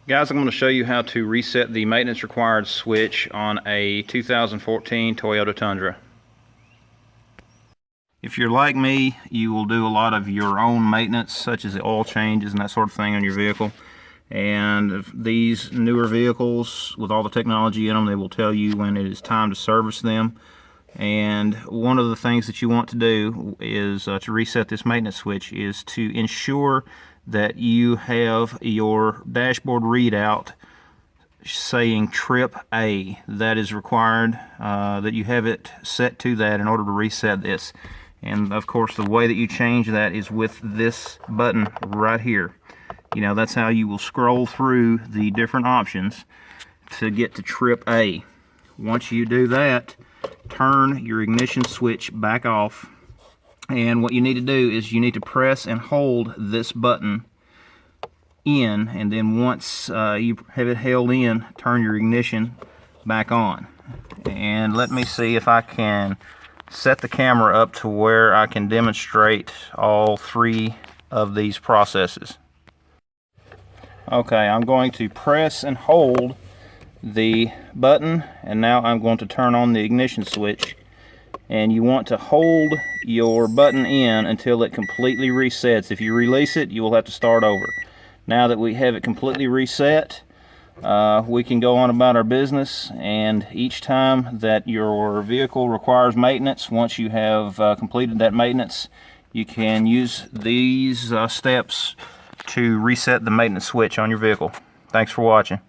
Guys, I'm going to show you how to reset the maintenance required switch on a 2014 Toyota Tundra. If you're like me, you will do a lot of your own maintenance, such as the oil changes and that sort of thing on your vehicle. And these newer vehicles, with all the technology in them, they will tell you when it is time to service them. And one of the things that you want to do is to reset this maintenance switch is to ensure that you have your dashboard readout saying trip A. That is required, that you have it set to that in order to reset this. And of course the way that you change that is with this button right here. You know, that's how you will scroll through the different options to get to trip A. Once you do that, turn your ignition switch back off, and what you need to do is you need to press and hold this button in, and then once you have it held in, turn your ignition back on. And let me see if I can set the camera up to where I can demonstrate all three of these processes. Okay, I'm going to press and hold the button, and now I'm going to turn on the ignition switch. And you want to hold your button in until it completely resets. If you release it, you will have to start over. Now that we have it completely reset, we can go on about our business, and each time that your vehicle requires maintenance, once you have completed that maintenance, you can use these steps to reset the maintenance switch on your vehicle. Thanks for watching.